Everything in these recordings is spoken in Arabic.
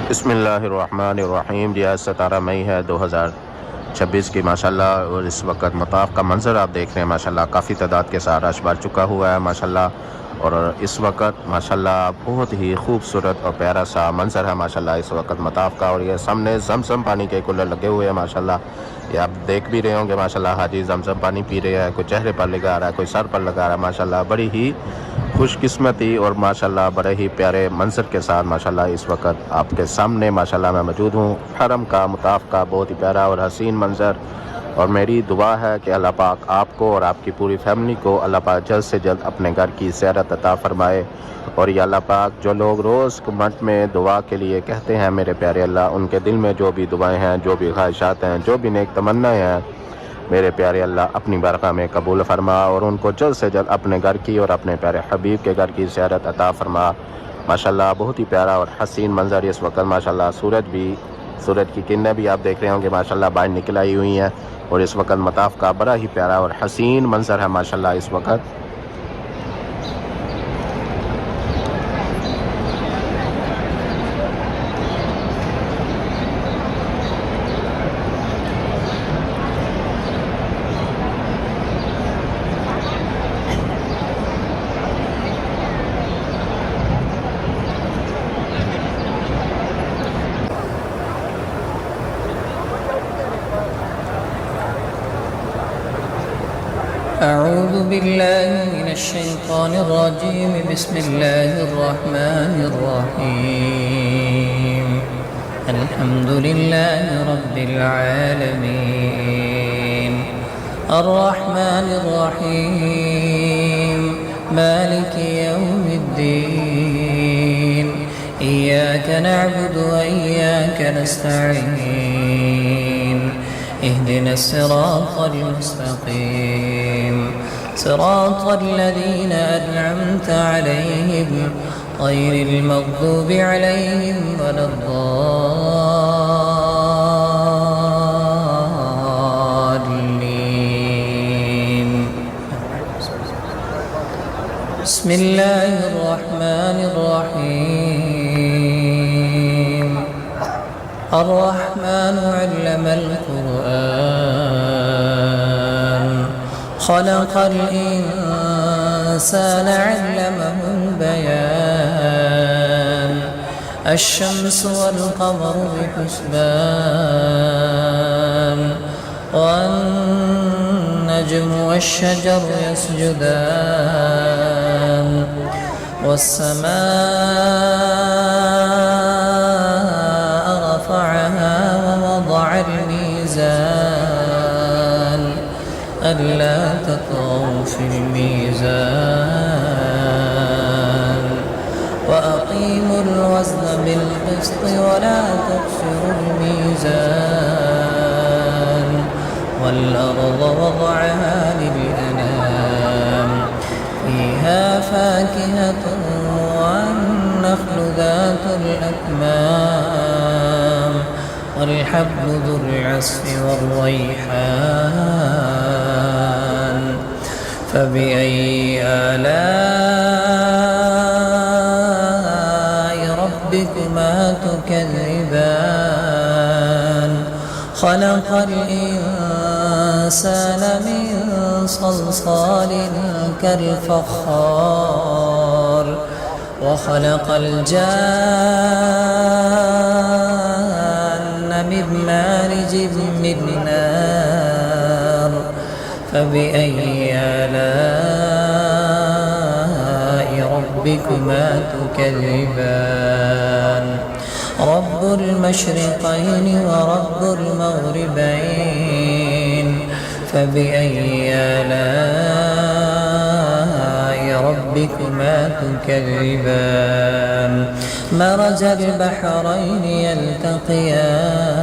बिस्मिल्लाहिर्रहमानिर्रहीम। जी आज 17 मई है 2026 की माशाल्लाह। और इस वक्त मताफ़ का मंज़र आप देख रहे हैं माशाल्लाह, काफ़ी तादाद के साथ रश बढ़ चुका हुआ है माशाल्लाह। और इस वक्त माशाल्लाह बहुत ही खूबसूरत और प्यारा सा मंज़र है माशाल्लाह इस वक्त मताफ़ का। और ये सामने ज़मज़म पानी के कूलर लगे हुए हैं माशाल्लाह, ये आप देख भी रहे होंगे माशाल्लाह। हाजी ज़मज़म पानी पी रहे हैं, कोई चेहरे पर लगा रहा है, कोई सर पर लगा रहा है माशाल्लाह। बड़ी ही खुशकिस्मती और माशाल्लाह बड़े ही प्यारे मंज़र के साथ माशाल्लाह इस वक्त आपके सामने माशाल्लाह मैं मौजूद हूँ। हरम का मताफ़ का बहुत ही प्यारा और हसीन मंज़र। और मेरी दुआ है कि अल्लाह पाक आपको और आपकी पूरी फैमिली को अल्लाह पाक जल्द से जल्द अपने घर की ज़ियारत अता फ़रमाए। और ये अल्लाह पाक जो लोग रोज़ कमेंट में दुआ के लिए कहते हैं मेरे प्यारे अल्लाह, उनके दिल में जो भी दुआएं हैं, जो भी ख्वाहिशात हैं, जो भी नेक तमन्नाएं हैं, मेरे प्यारे अल्लाह अपनी बारगाह में कबूल फरमा और उनको जल्द से जल्द अपने घर की और अपने प्यारे हबीब के घर की ज़ियारत अता फ़रमा माशाल्लाह। बहुत ही प्यारा और हसीन मंज़र इस वक्त माशाल्लाह। सूरज की किरणें भी आप देख रहे होंगे माशाल्लाह बाहर निकल आई हुई हैं। और इस वक्त मताफ़ का बड़ा ही प्यारा और हसीन मंज़र है माशाल्लाह इस वक्त। أعوذ بالله من الشيطان الرجيم. بسم الله الرحمن الرحيم. الحمد لله رب العالمين الرحمن الرحيم مالك يوم الدين. إياك نعبد وإياك نستعين. اهدنا الصراط المستقيم صراط الذين أنعمت عليهم غير المغضوب عليهم ولا الضالين. بسم الله الرحمن الرحيم. الرحمن علم القرآن خلق الإنسان علمه البيان. الشمس والقمر بحسبان والنجم والشجر يسجدان والسماء رفعها ووضع الميزان ألا تطغوا في الميزان وأقيموا الوزن بالقسط ولا تخسروا الميزان. والأرض وضعها للأنام فيها فاكهة والنخل ذات الأكمام والحب ذو العصف والريحان. فبأي آلاء ربكما تكذبان. خلق الإنسان من صلصال كالفخار وخلق الجان من مارج من نار. فبأي آلاء ربكما تكذبان. رب المشرقين ورب المغربين. فبأي آلاء ربكما تكذبان. مرج البحرين يلتقيان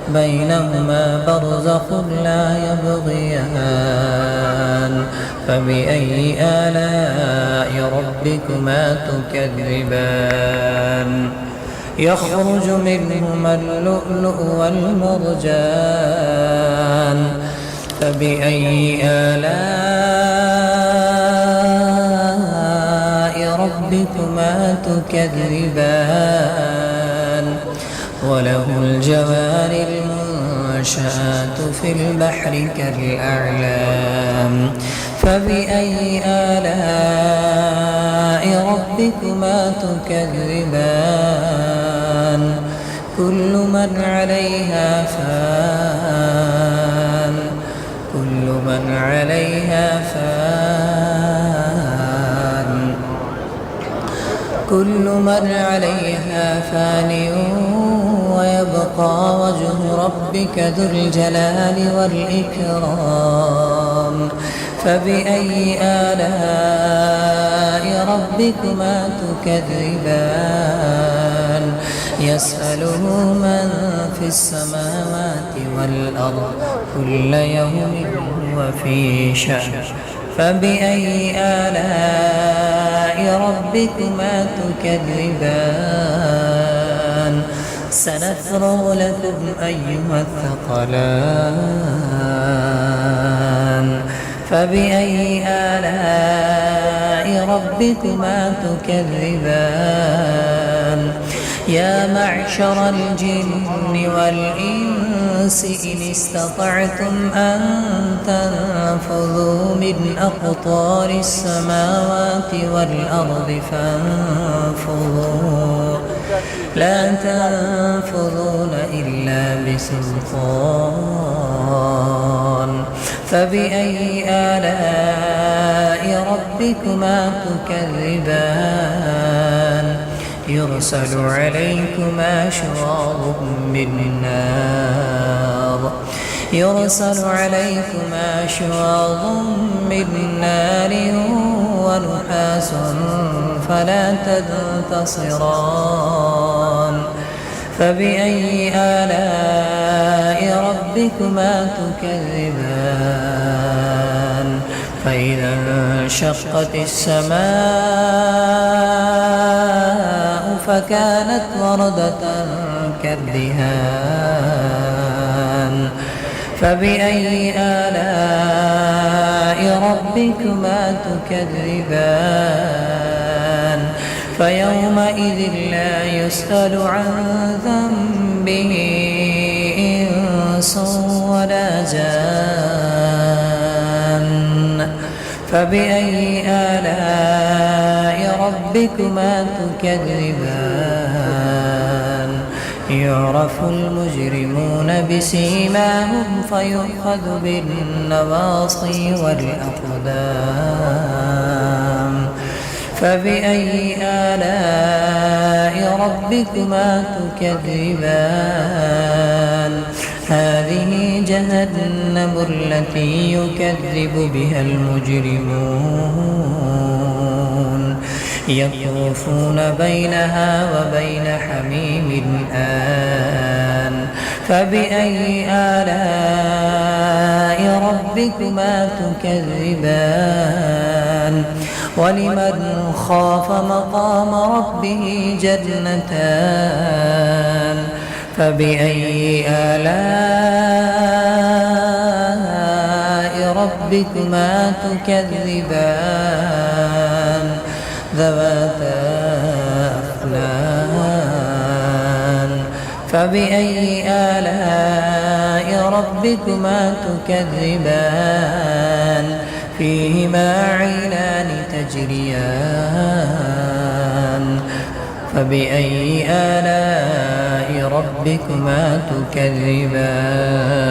بينهما برزخ لا يبغيان. فبأي آلاء ربكما تكذبان. يخرج منهما اللؤلؤ والمرجان. فبأي آلاء ربكما تكذبان. وله الجوار المنشآت في البحر كالأعلام فبأي آلاء ربكما تكذبان كل من عليها فان كل من عليها فان كل من عليها فان ويبقى وجه ربك ذو الجلال والإكرام فبأي آلاء ربكما تكذبان يسأله من في السماوات والأرض كل يوم هو في شأن فبأي آلاء ربكما تكذبان سنفرغ لكم أيها الثقلان فبأي آلاء ربكما تكذبان يا معشر الجن والإنس إن استطعتم أن تنفذوا من أقطار السماوات والأرض فانفذوا لا تنفذون إلا بسلطان فبأي آلاء ربكما تكذبان يرسل عليكما شواظ من نار يرسل عليكما شواظ من نار ونحاس فلا تنتصران فبأي آلاء ربكما تكذبان فإذا انشقت السماء فكانت وردة كالدهان فبأي آلاء ربكما تكذبان فيومئذ لا يسأل عن ذنبه إنس ولا جان فبأي آلاء ربكما تكذبان يعرف المجرمون بسيماهم فيؤخذ بالنواصي والأقدام فبأي آلاء ربكما تكذبان هذه جهنم التي يكذب بها المجرمون يطوفون بينها وبين حميم آن فبأي آلاء ربكما تكذبان ولمن خاف مقام ربه جنتان فبأي آلاء ربكما تكذبان ذواتا أفنان فبأي آلاء ربكما تكذبان فيهما عينان تجريان فبأي آلاء ربكما تكذبان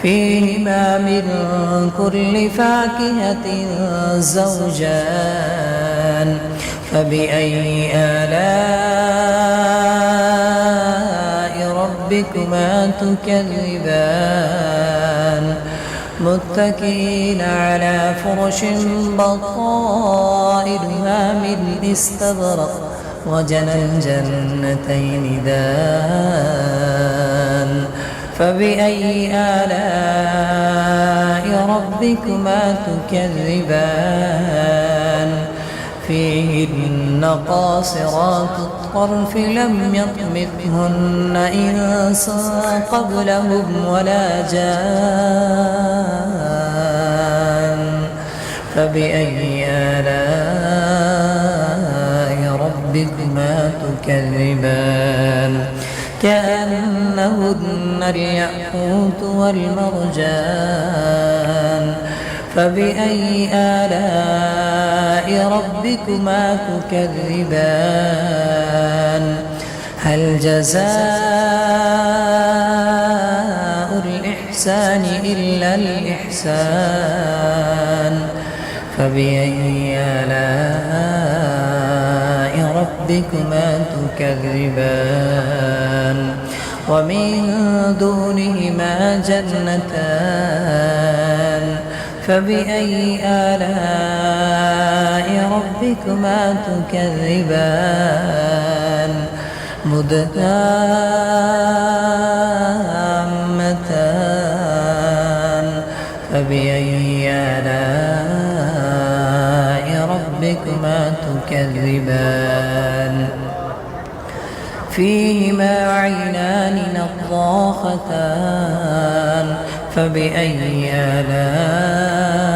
فيهما من كل فاكهة زوجان فبأي آلاء ربكما تكذبان متكئين على فرش بطائنها من استبرق وجنى الجنتين دان فبأي آلاء ربكما تكذبان فيهن قاصرات الطرف لم يطمثهن إنس قبلهم ولا جان فبأي آلاء ربكما تكذبان كأنهن الياقوت والمرجان فبأي آلاء ربكما تكذبان هل جزاء الإحسان إلا الإحسان فبأي آلاء ربكما تكذبان ومن دونهما جنتان فبأي آلاء ربكما تكذبان مدهامتان فبأي آلاء ربكما تكذبان فيهما عينان نضاختان فبأي آلاء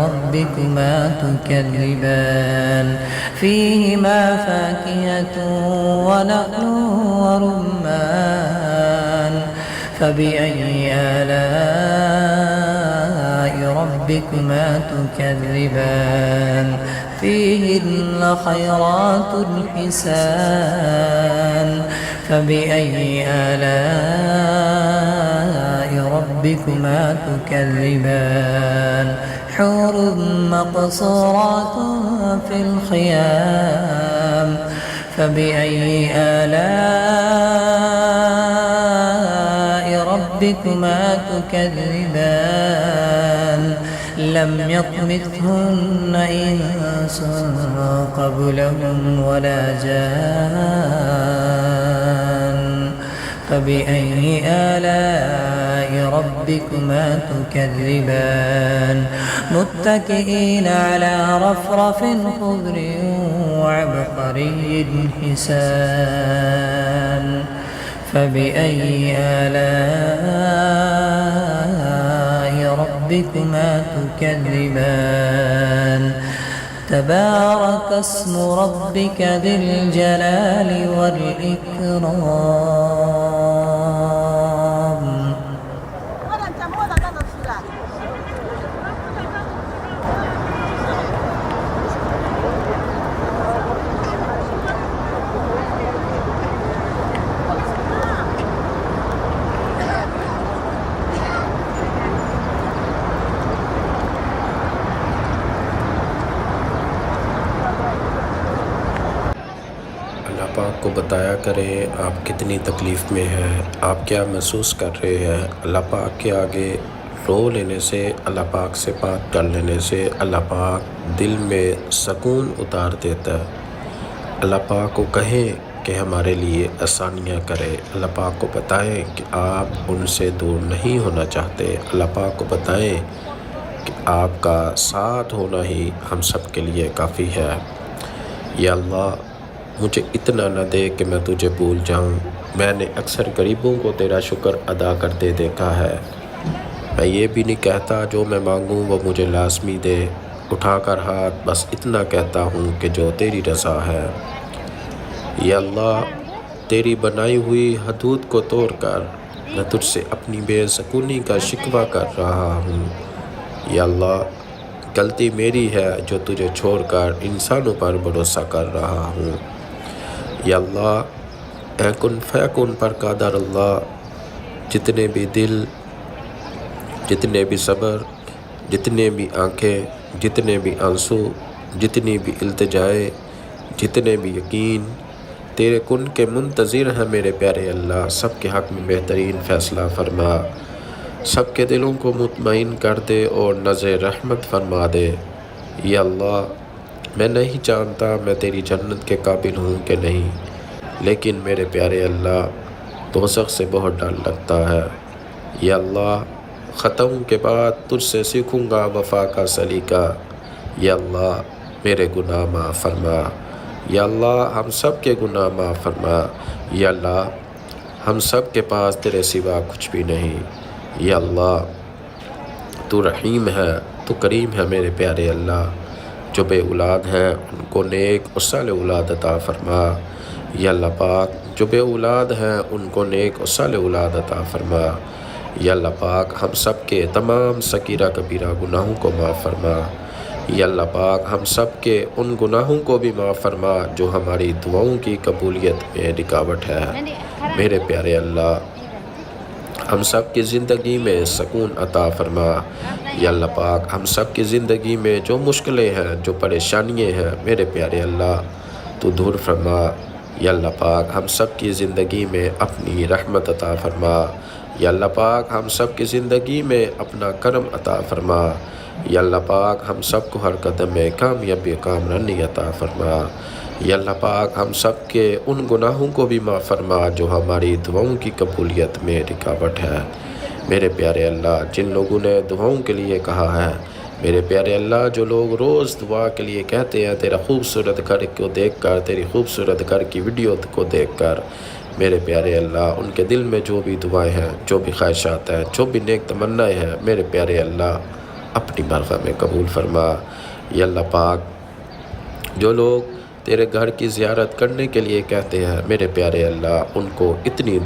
ربكما تكذبان فيهما فاكهة ونخل ورمان فبأي آلاء ربكما تكذبان فيهن خيرات حسان فبأي آلاء ربكما تكذبان حور مقصورات في الخيام فبأي آلاء ربكما تكذبان لم يطمثهن إنس قبلهم ولا جان فبأي آلاء ربكما تكذبان متكئين على رفرف خضر وعبقري حسان فبأي آلاء ربكما تكذبان تبارك اسم ربك ذي الجلال والإكرام. पाक को बताया करें आप कितनी तकलीफ़ में हैं, आप क्या महसूस कर रहे हैं। अल्लाह पाक के आगे रो लेने से, अल्लाह पाक से बात कर लेने से अल्लाह पाक दिल में सुकून उतार देता है। अल्लाह पाक को कहें कि हमारे लिए आसानियाँ करे। अल्लाह पाक को बताएं कि आप उनसे दूर नहीं होना चाहते। अल्लाह पाक को बताएं कि आपका साथ होना ही हम सब के लिए काफ़ी है। या अल्लाह मुझे इतना न दे कि मैं तुझे भूल जाऊं। मैंने अक्सर गरीबों को तेरा शुक्र अदा करते देखा है। मैं ये भी नहीं कहता जो मैं मांगूं वो मुझे लाजमी दे। उठाकर हाथ बस इतना कहता हूँ कि जो तेरी रज़ा है। या अल्लाह तेरी बनाई हुई हदूद को तोड़कर मैं तुझसे अपनी बेसुकूनी का शिकवा कर रहा हूँ। या अल्लाह गलती मेरी है जो तुझे छोड़कर इंसानों पर भरोसा कर रहा हूँ। या अल्लाह ऐ कुन फ़यकुन पर कादर अल्लाह, जितने भी दिल, जितने भी सब्र, जितने भी आँखें, जितने भी आंसू, जितनी भी इल्तिजाए, जितने भी यकीन तेरे कुन के मुंतज़िर हैं मेरे प्यारे अल्लाह। सब के हक़ में बेहतरीन फ़ैसला फरमा, सब के दिलों को मुतमईन कर दे और नज़र रहमत फरमा दे। या अल्लाह मैं नहीं जानता मैं तेरी जन्नत के काबिल हूँ कि नहीं, लेकिन मेरे प्यारे अल्लाह दोज़ख से बहुत डर लगता है। या अल्लाह ख़त्म के बाद तुझसे सीखूँगा वफ़ा का सलीका। या अल्लाह मेरे गुनाह माफ़ फरमा। या अल्लाह हम सब के गुनाह माफ़ फरमा। या अल्लाह हम सब के पास तेरे सिवा कुछ भी नहीं। या अल्लाह तू रहीम है, तू करीम है मेरे प्यारे अल्लाह। जो बे औलाद हैं उनको नेक और साले औलाद अता फरमा। یا اللہ پاک جو بے اولاد ہیں ان کو نیک و صالح اولاد عطا فرما۔ یا اللہ پاک ہم سب کے تمام صغیرہ کبیرہ گناہوں کو معاف فرما۔ یا اللہ پاک ہم سب کے ان گناہوں کو بھی معاف فرما جو ہماری دعاؤں کی قبولیت میں رکاوٹ ہے۔ میرے پیارے اللہ ہم سب کی زندگی میں سکون عطا فرما۔ یا اللہ پاک ہم سب کی زندگی میں جو مشکلیں ہیں جو پریشانیاں ہیں میرے پیارے اللہ تو دور فرما۔ یا اللہ پاک ہم سب کی زندگی میں اپنی رحمت عطا فرما۔ یا اللہ پاک ہم سب کی زندگی میں اپنا کرم عطا فرما۔ یا اللہ پاک ہم سب کو ہر قدم میں کامیابی کامرانی عطا فرما۔ یا اللہ پاک ہم سب کے ان گناہوں کو بھی معاف فرما جو ہماری دعاؤں کی قبولیت میں رکاوٹ ہے۔ میرے پیارے اللہ جن لوگوں نے دعاؤں کے لیے کہا ہے میرے پیارے اللہ جو لوگ روز دعا کے لیے کہتے ہیں تیرا خوبصورت گھر کو دیکھ کر تیری خوبصورت گھر کی ویڈیو کو دیکھ کر میرے پیارے اللہ ان کے دل میں جو بھی دعائیں ہیں جو بھی خواہشات ہیں جو بھی نیک تمنائیں ہیں میرے پیارے اللہ اپنی بارگاہ میں قبول فرما۔ یا اللہ پاک جو لوگ تیرے گھر کی زیارت کرنے کے لیے کہتے ہیں میرے پیارے اللہ ان کو اتنی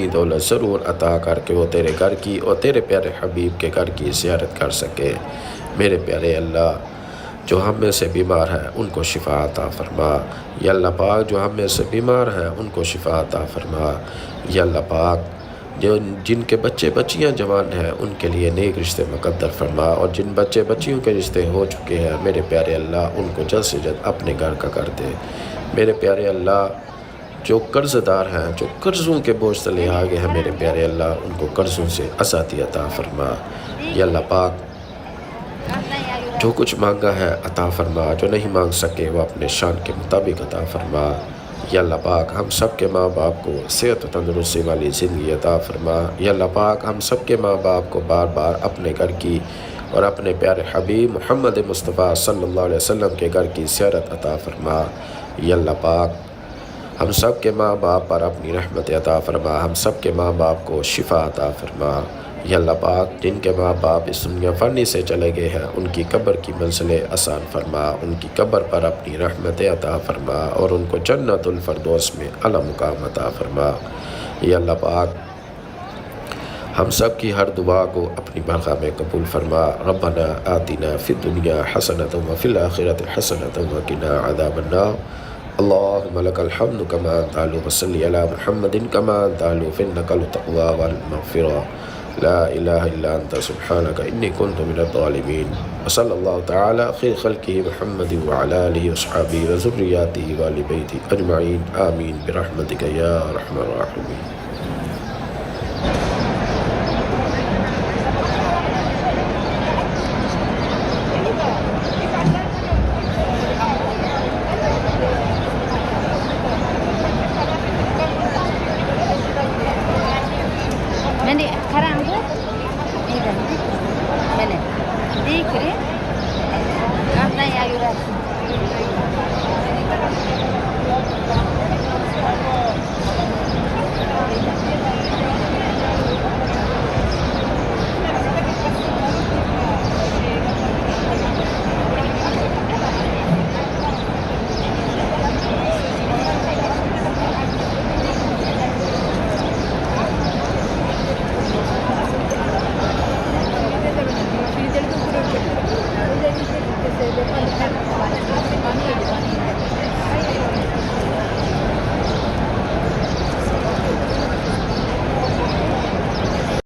دولت ضرور عطا کر کے وہ تیرے گھر کی اور تیرے پیارے حبیب کے گھر کی زیارت کر سکے۔ میرے پیارے اللہ جو ہم میں سے بیمار ہیں ان کو شفا عطا فرما۔ یا اللہ پاک جو ہم میں سے بیمار ہیں ان کو شفا عطا فرما۔ یا اللہ پاک جن کے بچے بچیاں جوان ہیں ان کے لیے نیک رشتے مقدر فرما، اور جن بچے بچیوں کے رشتے ہو چکے ہیں میرے پیارے اللہ ان کو جلد سے جلد اپنے گھر کا کر دے۔ میرے پیارے اللہ جو قرض دار ہیں جو قرضوں کے بوجھ تلے آگے ہیں میرے پیارے اللہ ان کو قرضوں سے آزادی عطا فرما۔ یا اللہ پاک جو کچھ مانگا ہے عطا فرما، جو نہیں مانگ سکے وہ اپنے شان کے مطابق عطا فرما۔ یا اللہ پاک ہم سب کے ماں باپ کو صحت و تندرستی والی زندگی عطا فرما۔ یا اللہ پاک ہم سب کے ماں باپ کو بار بار اپنے گھر کی اور اپنے پیارے حبیب محمد مصطفیٰ صلی اللہ علیہ وسلم کے گھر کی زیارت عطا فرما۔ یا اللہ پاک ہم سب کے ماں باپ پر اپنی رحمت عطا فرما، ہم سب کے ماں باپ کو شفا عطا فرما۔ یا اللہ پاک جن کے ماں باپ اس دنیا فانی سے چلے گئے ہیں ان کی قبر کی منزلیں آسان فرما، ان کی قبر پر اپنی رحمت عطا فرما اور ان کو جنت الفردوس میں اعلیٰ مقام عطا فرما۔ یا اللہ پاک ہم سب کی ہر دعا کو اپنی بارگاہ میں قبول فرما۔ ربنا آتنا فی الدنیا حسنۃ وفی الآخرۃ حسنۃ وقنا عذاب النار۔ اللہم لک الحمد کما تعلو وصلی علی محمد کما تعلو فإنک التقوی والمغفرہ۔ لا الہ الا انت سبحانک انی کنت من الظالمین۔ وصلی اللہ تعالی خیر خلقہ محمد وعلی آلہ وصحبہ وذریاتہ وآل بیتہ اجمعین آمین برحمتک یا ارحم الراحمین۔